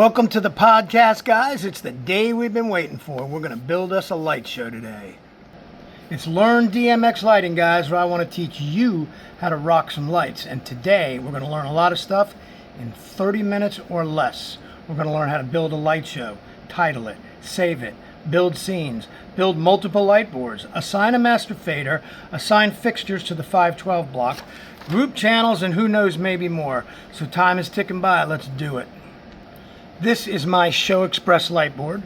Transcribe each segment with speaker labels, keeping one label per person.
Speaker 1: Welcome to the podcast, guys. It's the day we've been waiting for. We're going to build us a light show today. It's Learn DMX Lighting, guys, where I want to teach you how to rock some lights. And today, we're going to learn a lot of stuff in 30 minutes or less. We're going to learn how to build a light show, title it, save it, build scenes, build multiple light boards, assign a master fader, assign fixtures to the 512 block, group channels, and who knows, maybe more. So time is ticking by. Let's do it. This is my Show Express light board.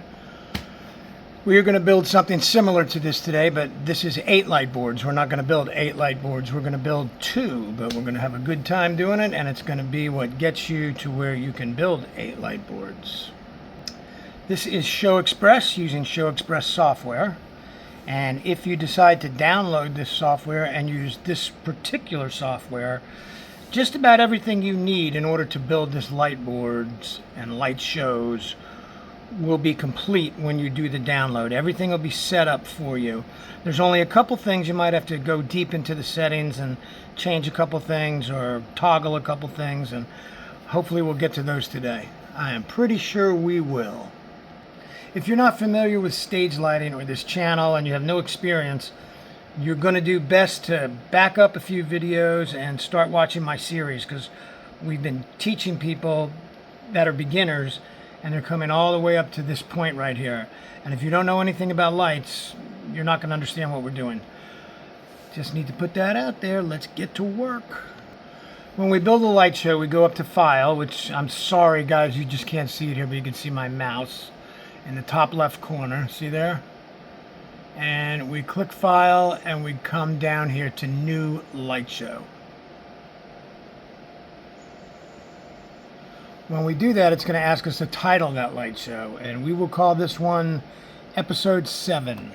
Speaker 1: We are going to build something similar to this today, but this is 8 light boards. We're not going to build 8 light boards. We're going to build 2, but we're going to have a good time doing it, and it's going to be what gets you to where you can build 8 light boards. This is Show Express using Show Express software. And if you decide to download this software and use this particular software, just about everything you need in order to build this light boards and light shows will be complete when you do the download. Everything will be set up for you. There's only a couple things you might have to go deep into the settings and change a couple things or toggle a couple things, and hopefully we'll get to those today. I am pretty sure we will. If you're not familiar with stage lighting or this channel and you have no experience, you're going to do best to back up a few videos and start watching my series, because we've been teaching people that are beginners and they're coming all the way up to this point right here. And if you don't know anything about lights, you're not going to understand what we're doing. Just need to put that out there. Let's get to work. When we build a light show, we go up to File, which I'm sorry guys, you just can't see it here, but you can see my mouse in the top left corner. See there? And we click File and we come down here to New Light Show. When we do that, it's going to ask us to title that light show, and we will call this one Episode 7.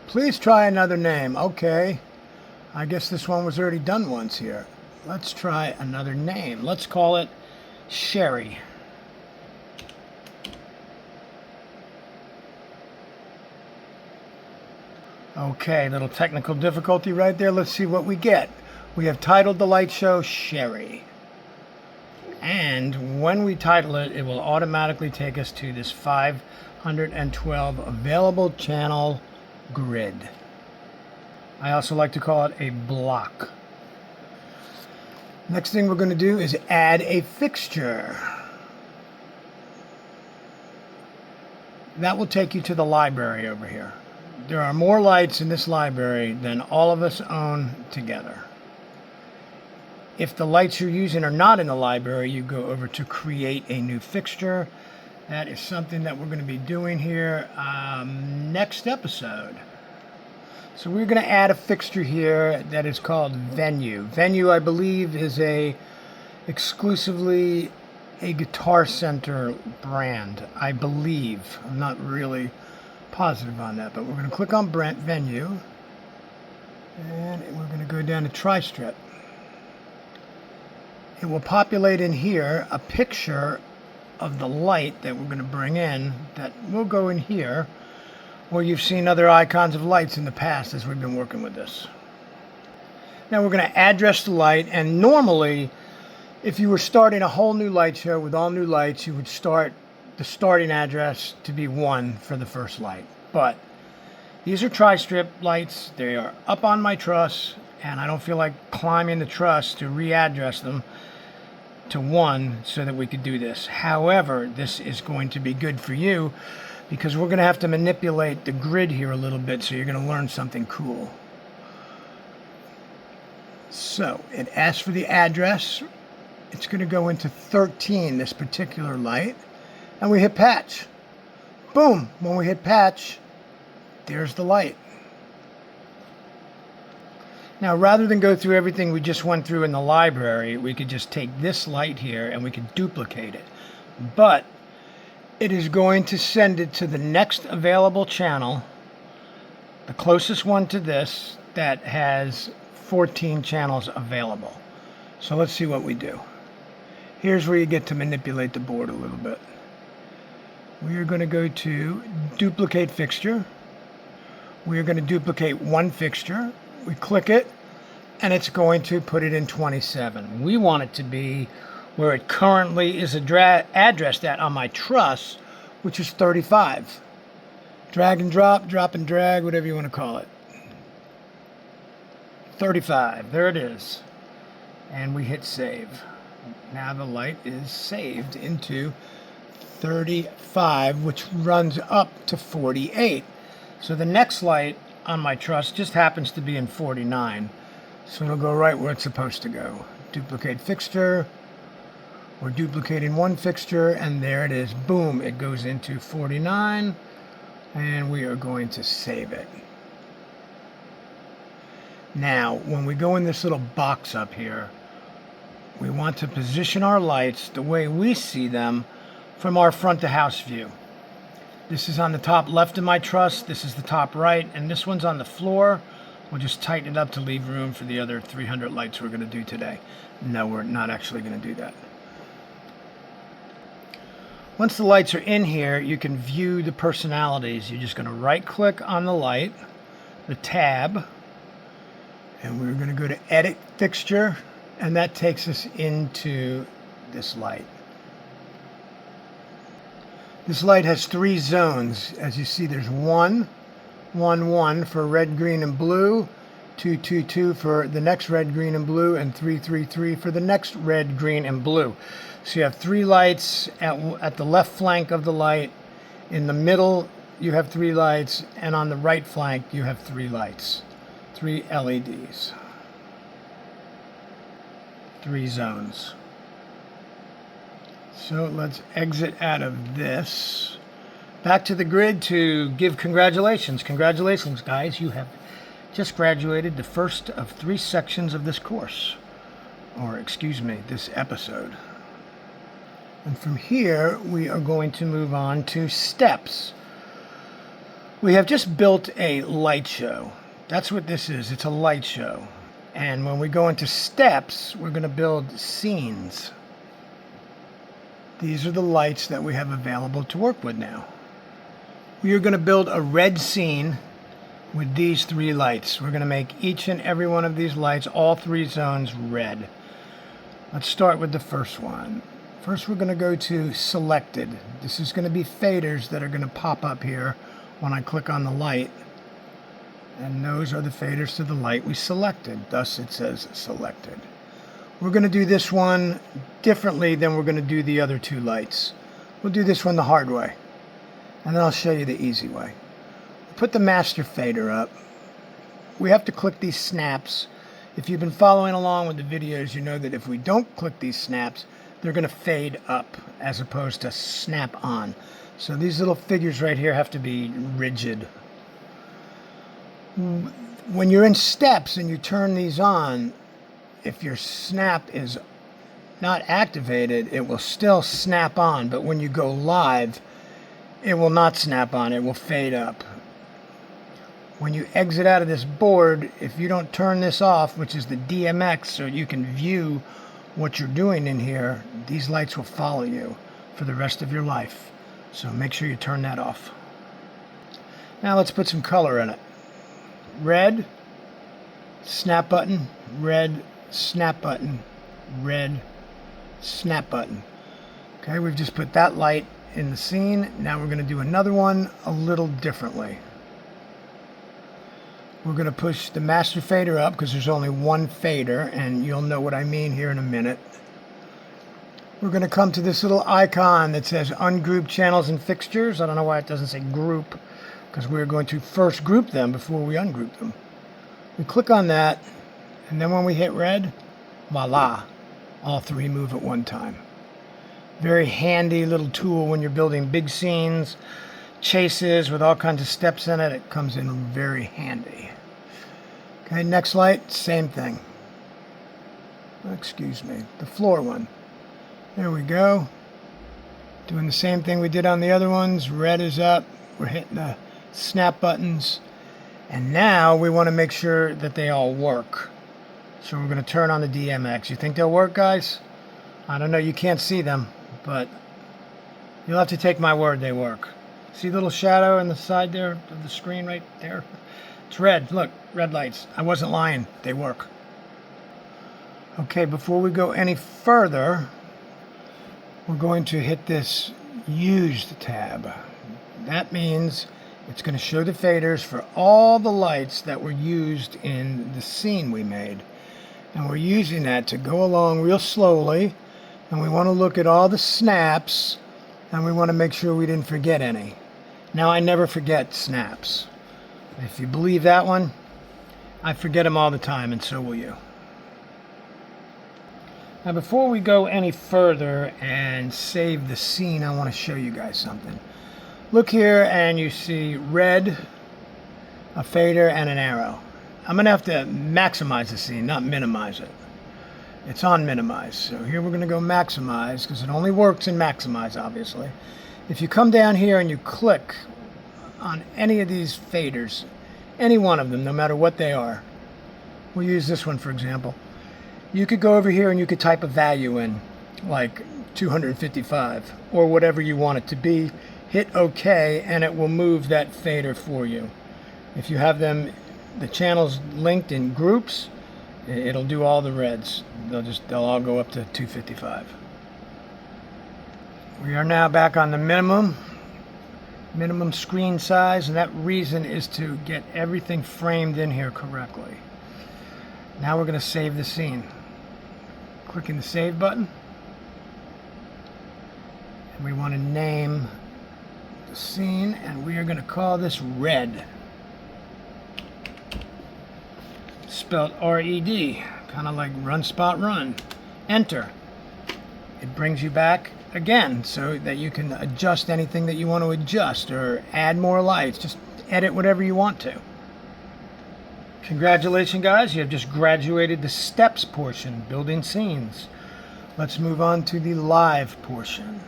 Speaker 1: Please try another name. Okay. I guess this one was already done once here. Let's try another name. Let's call it Sherry. Okay, little technical difficulty right there. Let's see what we get. We have titled the light show Sherry. And when we title it, it will automatically take us to this 512 available channel grid. I also like to call it a block. Next thing we're going to do is add a fixture. That will take you to the library over here. There are more lights in this library than all of us own together. If the lights you're using are not in the library, you go over to create a new fixture. That is something that we're going to be doing here next episode. So we're going to add a fixture here that is called Venue. Venue, I believe, is exclusively a Guitar Center brand. I believe. I'm not really positive on that, but we're going to click on Venue, and we're going to go down to Tri-Strip. It will populate in here a picture of the light that we're going to bring in that will go in here, where you've seen other icons of lights in the past as we've been working with this. Now we're going to address the light, and normally if you were starting a whole new light show with all new lights, you would start the starting address to be 1 for the first light. But these are tri-strip lights. They are up on my truss, and I don't feel like climbing the truss to readdress them to 1 so that we could do this. However, this is going to be good for you, because we're going to have to manipulate the grid here a little bit, so you're going to learn something cool. So it asks for the address. It's going to go into 13, this particular light, and we hit patch. Boom! When we hit patch, there's the light. Now, rather than go through everything we just went through in the library, we could just take this light here and we could duplicate it. But it is going to send it to the next available channel, the closest one to this, that has 14 channels available. So let's see what we do. Here's where you get to manipulate the board a little bit. We are going to go to Duplicate Fixture. We're going to duplicate one fixture. We click it, and it's going to put it in 27. We want it to be where it currently is addressed at on my truss, which is 35. Drag and drop, drop and drag, whatever you want to call it. 35, there it is. And we hit save. Now the light is saved into 35, which runs up to 48. So the next light on my truss just happens to be in 49. So it'll go right where it's supposed to go. Duplicate fixture. We're duplicating one fixture, and there it is. Boom, it goes into 49, and we are going to save it. Now, when we go in this little box up here, we want to position our lights the way we see them from our front to house view. This is on the top left of my truss, this is the top right, and this one's on the floor. We'll just tighten it up to leave room for the other 300 lights we're going to do today. No, we're not actually going to do that. Once the lights are in here, you can view the personalities. You're just going to right click on the light, the tab, and we're going to go to edit fixture, and that takes us into this light. This light has 3 zones. As you see, there's 1, 1, 1 for red, green, and blue, 2, 2, 2 for the next red, green, and blue, and 3, 3, 3 for the next red, green, and blue. So you have 3 lights at the left flank of the light. In the middle, you have 3 lights, and on the right flank, you have 3 lights. 3 LEDs. 3 zones. So let's exit out of this. Back to the grid to give congratulations. Congratulations, guys. You have just graduated the first of 3 sections of this course. Or, excuse me, this episode. And from here, we are going to move on to steps. We have just built a light show. That's what this is. It's a light show. And when we go into steps, we're going to build scenes. These are the lights that we have available to work with now. We are going to build a red scene with these 3 lights. We're going to make each and every one of these lights, all 3 zones, red. Let's start with the first one. First, we're going to go to selected. This is going to be faders that are going to pop up here when I click on the light. And those are the faders to the light we selected. Thus, it says selected. We're going to do this one differently than we're going to do the other 2 lights. We'll do this one the hard way. And then I'll show you the easy way. Put the master fader up. We have to click these snaps. If you've been following along with the videos, you know that if we don't click these snaps, they're going to fade up as opposed to snap on. So these little figures right here have to be rigid. When you're in steps and you turn these on, if your snap is not activated, it will still snap on. But when you go live, it will not snap on. It will fade up. When you exit out of this board, if you don't turn this off, which is the DMX, so you can view what you're doing in here, these lights will follow you for the rest of your life. So make sure you turn that off. Now let's put some color in it. Red, snap button, red, snap button, red, snap button. Okay, we've just put that light in the scene. Now we're going to do another one a little differently. We're going to push the master fader up because there's only 1 fader, and you'll know what I mean here in a minute. We're going to come to this little icon that says ungroup channels and fixtures. I don't know why it doesn't say group, because we're going to first group them before we ungroup them. We click on that, and then when we hit red, voila, all 3 move at one time. Very handy little tool when you're building big scenes, chases with all kinds of steps in it. It comes in very handy. Okay, next light, same thing. Excuse me, the floor one. There we go. Doing the same thing we did on the other ones. Red is up. We're hitting the snap buttons. And now we want to make sure that they all work. So we're going to turn on the DMX. You think they'll work, guys? I don't know. You can't see them, but you'll have to take my word they work. See the little shadow on the side there of the screen right there? It's red. Look, red lights. I wasn't lying. They work. Okay, before we go any further, we're going to hit this Used tab. That means it's going to show the faders for all the lights that were used in the scene we made. And we're using that to go along real slowly. And we want to look at all the snaps. And we want to make sure we didn't forget any. Now, I never forget snaps. If you believe that one, I forget them all the time, and so will you. Now, before we go any further and save the scene, I want to show you guys something. Look here, and you see red, a fader, and an arrow. I'm going to have to maximize the scene, not minimize it. It's on minimize. So here we're going to go maximize, because it only works in maximize, obviously. If you come down here and you click on any of these faders, any one of them, no matter what they are. We'll use this one, for example. You could go over here and you could type a value in, like 255, or whatever you want it to be. Hit OK, and it will move that fader for you. If you have them, the channels linked in groups, it'll do all the reds. They'll all go up to 255. We are now back on the minimum screen size, and that reason is to get everything framed in here correctly. Now we're going to save the scene. Clicking the save button, and we want to name the scene, and we are going to call this red, spelled R-E-D, kind of like run spot run. Enter. It brings you back again so that you can adjust anything that you want to adjust or add more lights. Just edit whatever you want to. Congratulations, guys. You have just graduated the steps portion, building scenes. Let's move on to the live portion.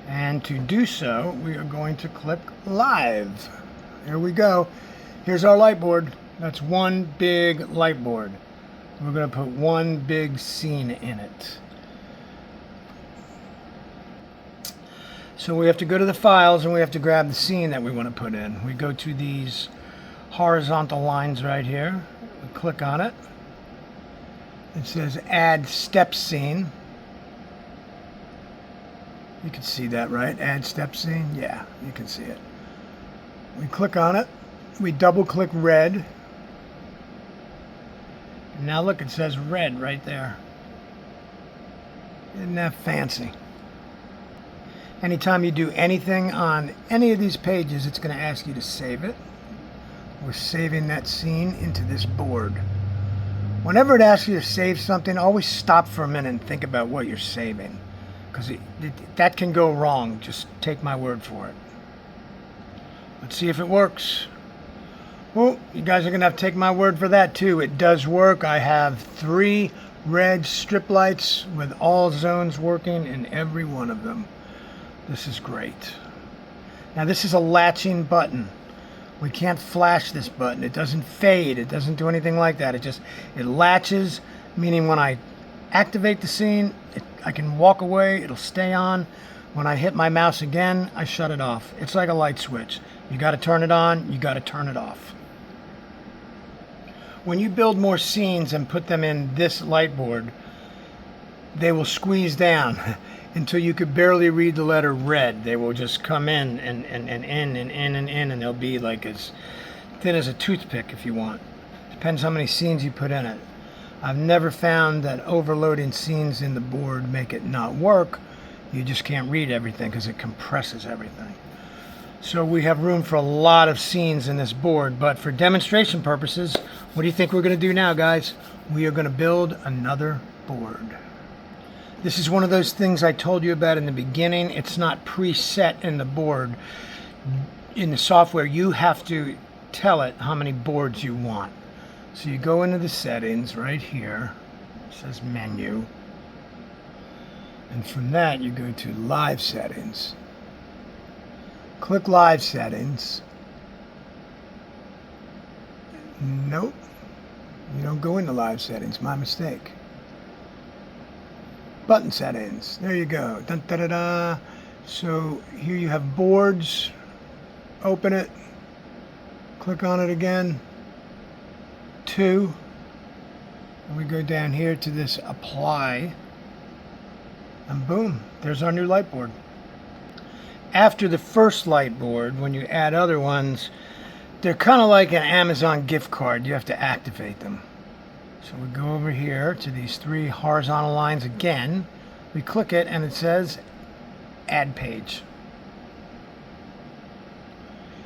Speaker 1: And to do so, we are going to click live. There we go. Here's our light board. That's one big light board. We're going to put one big scene in it. So we have to go to the files and we have to grab the scene that we want to put in. We go to these horizontal lines right here. We click on it. It says add step scene. You can see that, right? Add step scene. Yeah, you can see it. We click on it. We double click red. And now look, it says red right there. Isn't that fancy? Anytime you do anything on any of these pages, it's going to ask you to save it. We're saving that scene into this board. Whenever it asks you to save something, always stop for a minute and think about what you're saving. Because that can go wrong. Just take my word for it. Let's see if it works. Well, you guys are going to have to take my word for that too. It does work. I have 3 red strip lights with all zones working in every one of them. This is great. Now this is a latching button. We can't flash this button. It doesn't fade. It doesn't do anything like that. It latches, meaning when I activate the scene, I can walk away. It'll stay on. When I hit my mouse again, I shut it off. It's like a light switch. You got to turn it on. You got to turn it off. When you build more scenes and put them in this light board, they will squeeze down until you could barely read the letter red. They will just come in and in, and they'll be like as thin as a toothpick if you want. Depends how many scenes you put in it. I've never found that overloading scenes in the board make it not work. You just can't read everything because it compresses everything. So we have room for a lot of scenes in this board, but for demonstration purposes, what do you think we're going to do now, guys? We are going to build another board. This is one of those things I told you about in the beginning. It's not preset in the board. In the software, you have to tell it how many boards you want. So you go into the settings right here. It says menu. And from that, you go to live settings. Click live settings. Nope. You don't go into live settings. My mistake. Button settings. There you go. Dun, da, da, da. So here you have boards. Open it. Click on it again. 2. And we go down here to this apply. And boom, there's our new light board. After the first light board, when you add other ones, they're kind of like an Amazon gift card. You have to activate them. So we go over here to these 3 horizontal lines again. We click it and it says add page.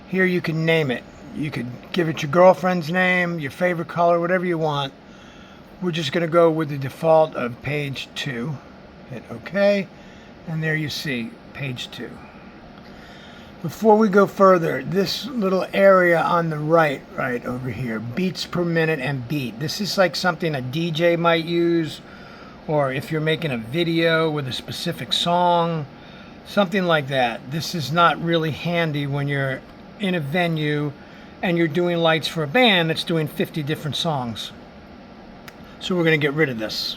Speaker 1: Here you can name it. You could give it your girlfriend's name, your favorite color, whatever you want. We're just going to go with the default of page 2. Hit OK. And there you see page 2. Before we go further, this little area on the right over here, beats per minute and beat. This is like something a DJ might use, or if you're making a video with a specific song, something like that. This is not really handy when you're in a venue and you're doing lights for a band that's doing 50 different songs. So we're going to get rid of this.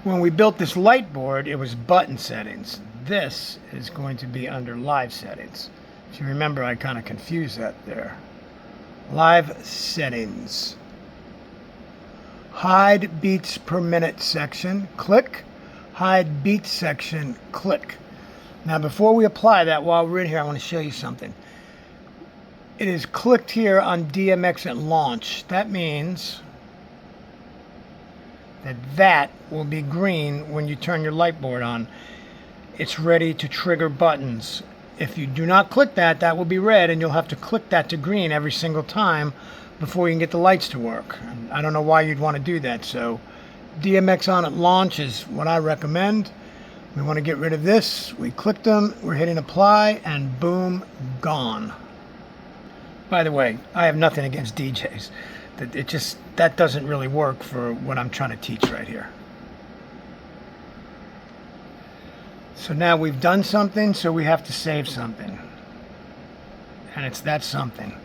Speaker 1: When we built this light board, it was button settings. This is going to be under live settings. If you remember, I kind of confused that there. Live settings. Hide beats per minute section, click. Hide beats section, click. Now before we apply that, while we're in here, I want to show you something. It is clicked here on DMX at launch. That means that will be green when you turn your light board on. It's ready to trigger buttons. If you do not click that, that will be red, and you'll have to click that to green every single time before you can get the lights to work. And I don't know why you'd want to do that. So DMX on at launch is what I recommend. We want to get rid of this. We click them, we're hitting apply, and boom, gone. By the way, I have nothing against DJs. That doesn't really work for what I'm trying to teach right here. So now we've done something, so we have to save something. And it's that something.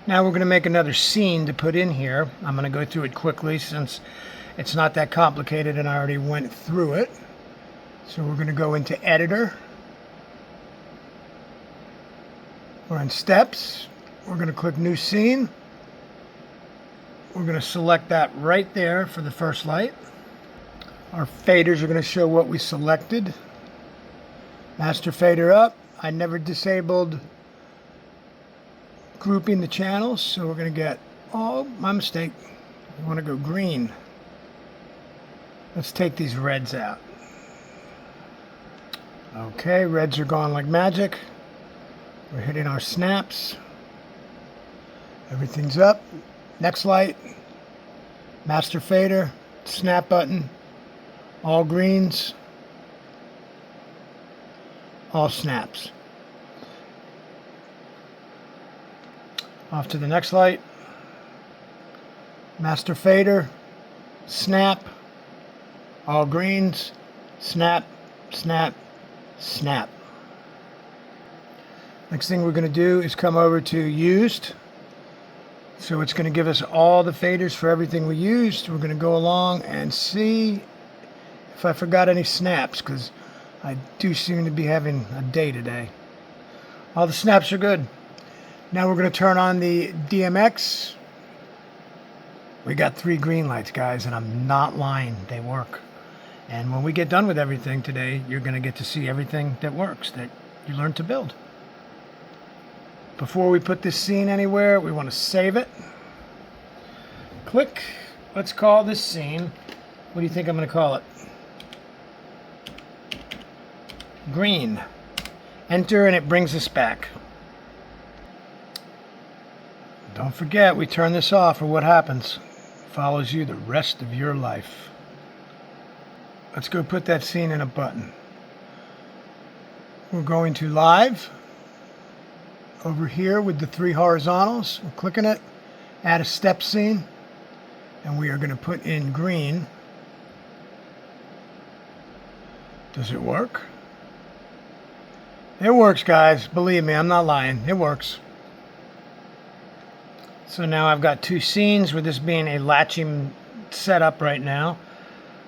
Speaker 1: Now we're going to make another scene to put in here. I'm going to go through it quickly since it's not that complicated and I already went through it. So we're going to go into Editor. We're in Steps. We're going to click New Scene. We're going to select that right there for the first light. Our faders are going to show what we selected. Master fader up. I never disabled grouping the channels, so we're going to get, oh, my mistake. We want to go green. Let's take these reds out. Okay, reds are gone like magic. We're hitting our snaps. Everything's up. Next light. Master fader. Snap button. All greens, all snaps. Off to the next light. Master fader, snap, all greens, snap, snap, snap. Next thing we're going to do is come over to used. So it's going to give us all the faders for everything we used. We're going to go along and see if I forgot any snaps, because I do seem to be having a day today. All the snaps are good. Now we're going to turn on the DMX. We got 3 green lights, guys, and I'm not lying. They work. And when we get done with everything today, you're going to get to see everything that works, that you learned to build. Before we put this scene anywhere, we want to save it. Click. Let's call this scene. What do you think I'm going to call it? Green. Enter, and it brings us back. Don't forget, we turn this off, or what happens? It follows you the rest of your life. Let's go put that scene in a button. We're going to live. Over here with the 3 horizontals. We're clicking it. Add a step scene. And we are going to put in green. Does it work? It works, guys. Believe me, I'm not lying. It works. So now I've got 2 scenes, with this being a latching setup right now.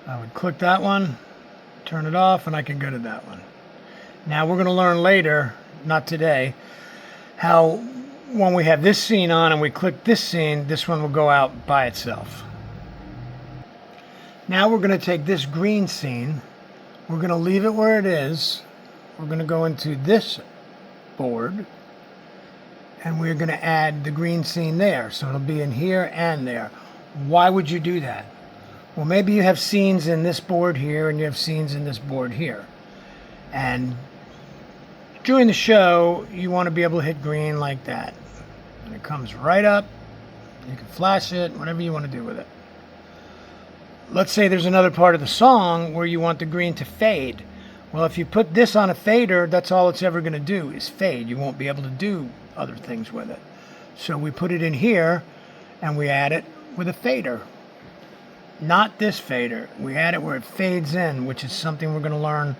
Speaker 1: I would click that one, turn it off, and I can go to that one. Now we're going to learn later, not today, how when we have this scene on and we click this scene, this one will go out by itself. Now we're going to take this green scene, we're going to leave it where it is, we're going to go into this board, and we're going to add the green scene there. So it'll be in here and there. Why would you do that? Well, maybe you have scenes in this board here and you have scenes in this board here. And during the show, you want to be able to hit green like that. And it comes right up. You can flash it, whatever you want to do with it. Let's say there's another part of the song where you want the green to fade. Well, if you put this on a fader, that's all it's ever going to do is fade. You won't be able to do other things with it. So we put it in here and we add it with a fader. Not this fader. We add it where it fades in, which is something we're going to learn.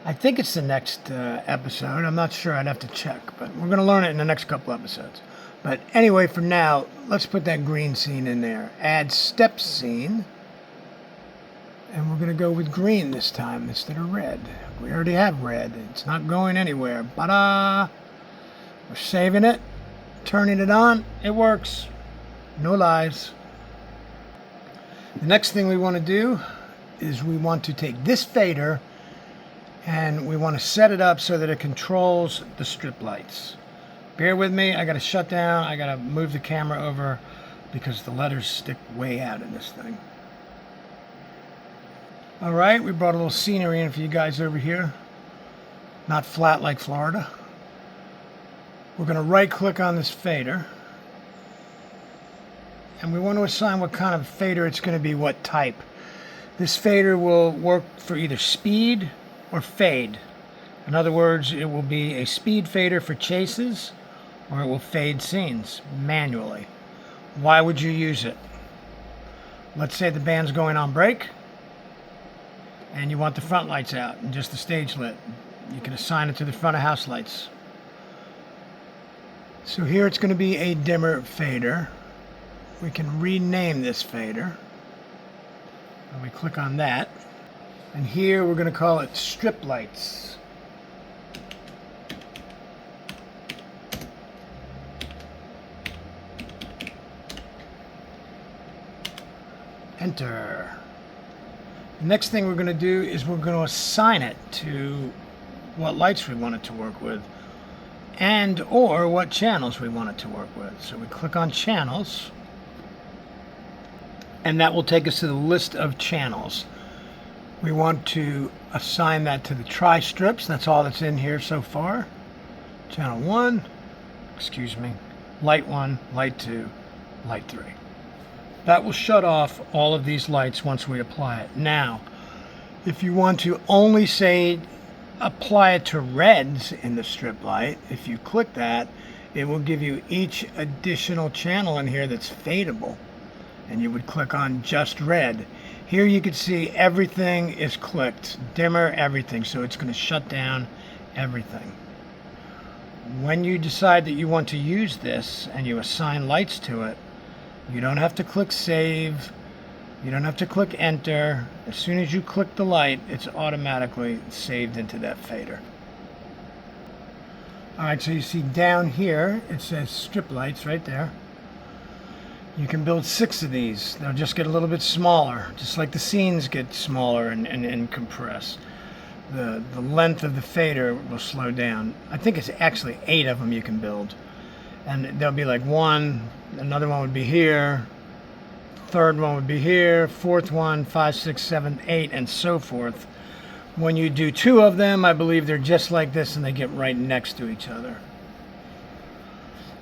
Speaker 1: I think it's the next episode. I'm not sure. I'd have to check. But we're going to learn it in the next couple episodes. But anyway, for now, let's put that green scene in there. Add step scene. And we're going to go with green this time instead of red. We already have red. It's not going anywhere. Ba-da! We're saving it. Turning it on. It works. No lies. The next thing we want to do is we want to take this fader and we want to set it up so that it controls the strip lights. Bear with me. I got to shut down. I got to move the camera over because the letters stick way out in this thing. All right, we brought a little scenery in for you guys over here. Not flat like Florida. We're going to right click on this fader. And we want to assign what kind of fader it's going to be, what type. This fader will work for either speed or fade. In other words, it will be a speed fader for chases, or it will fade scenes manually. Why would you use it? Let's say the band's going on break, and you want the front lights out and just the stage lit. You can assign it to the front of house lights. So here it's going to be a dimmer fader. We can rename this fader. And we click on that. And here we're going to call it strip lights. Enter. The next thing we're going to do is we're going to assign it to what lights we want it to work with and or what channels we want it to work with. So we click on channels and that will take us to the list of channels. We want to assign that to the tri-strips. That's all that's in here so far. Channel 1, light 1, light 2, light 3. That will shut off all of these lights once we apply it. Now, if you want to only say apply it to reds in the strip light, if you click that, it will give you each additional channel in here that's fadeable. And you would click on just red. Here you can see everything is clicked, dimmer, everything. So it's going to shut down everything. When you decide that you want to use this and you assign lights to it, you don't have to click save. You don't have to click enter. As soon as you click the light, it's automatically saved into that fader. All right, so you see down here, it says strip lights right there. You can build 6 of these. They'll just get a little bit smaller, just like the scenes get smaller and compress. The length of the fader will slow down. I think it's actually 8 of them you can build. And there'll be like 1, another one would be here, third one would be here, fourth one, 5, 6, 7, 8, and so forth. When you do 2 of them, I believe they're just like this and they get right next to each other.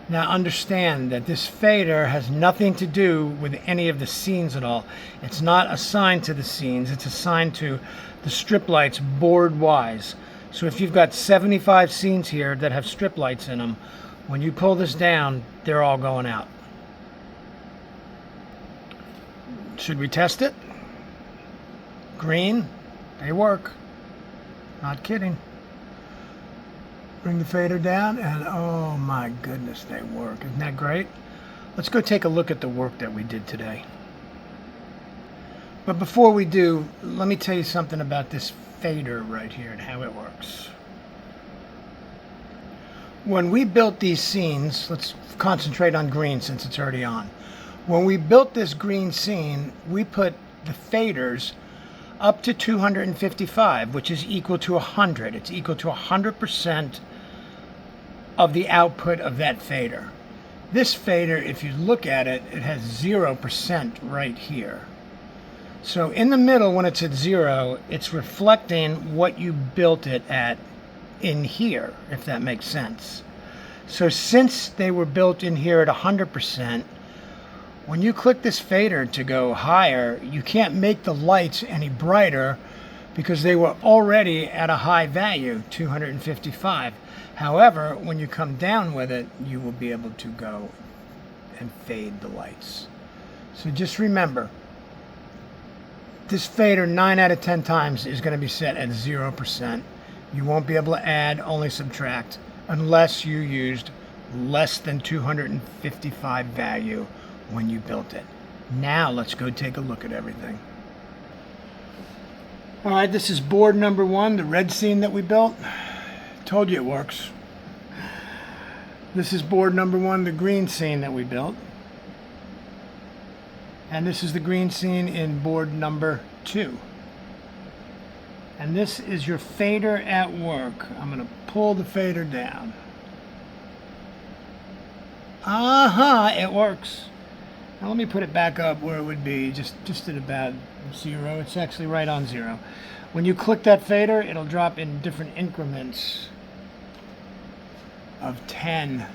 Speaker 1: Now understand that this fader has nothing to do with any of the scenes at all. It's not assigned to the scenes, it's assigned to the strip lights board wise. So if you've got 75 scenes here that have strip lights in them, when you pull this down, they're all going out. Should we test it? Green, they work. Not kidding. Bring the fader down and oh my goodness, they work. Isn't that great? Let's go take a look at the work that we did today. But before we do, let me tell you something about this fader right here and how it works. When we built these scenes, let's concentrate on green since it's already on. When we built this green scene, we put the faders up to 255, which is equal to 100. It's equal to 100% of the output of that fader. This fader, if you look at it, it has 0% right here. So in the middle, when it's at 0, it's reflecting what you built it at in here, if that makes sense. So since they were built in here at 100%, when you click this fader to go higher, you can't make the lights any brighter because they were already at a high value, 255. However, when you come down with it, you will be able to go and fade the lights. So just remember, this fader 9 out of 10 times is going to be set at 0%. You won't be able to add, only subtract, unless you used less than 255 value when you built it. Now let's go take a look at everything. All right, this is board number 1, the red scene that we built. Told you it works. This is board number 1, the green scene that we built. And this is the green scene in board number 2. And this is your fader at work. I'm going to pull the fader down. It works. Now let me put it back up where it would be, just at about 0. It's actually right on 0. When you click that fader, it'll drop in different increments of 10.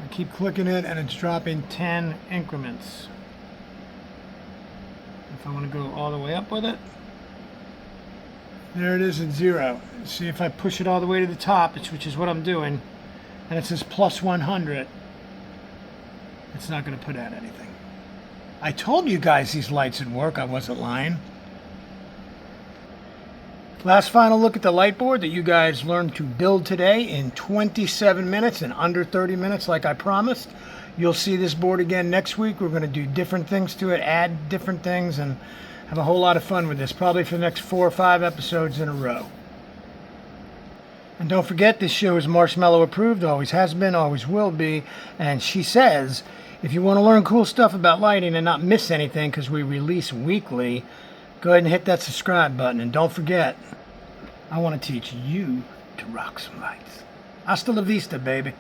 Speaker 1: I keep clicking it and it's dropping 10 increments. If I want to go all the way up with it, there it is at 0. See, if I push it all the way to the top, which is what I'm doing, and it says plus 100, it's not going to put out anything. I told you guys these lights would work. I wasn't lying. Last final look at the light board that you guys learned to build today in 27 minutes, in under 30 minutes like I promised. You'll see this board again next week. We're going to do different things to it, add different things, and have a whole lot of fun with this, probably for the next 4 or 5 episodes in a row. And don't forget, this show is Marshmallow approved, always has been, always will be. And she says, if you want to learn cool stuff about lighting and not miss anything because we release weekly, go ahead and hit that subscribe button. And don't forget, I want to teach you to rock some lights. Hasta la vista, baby.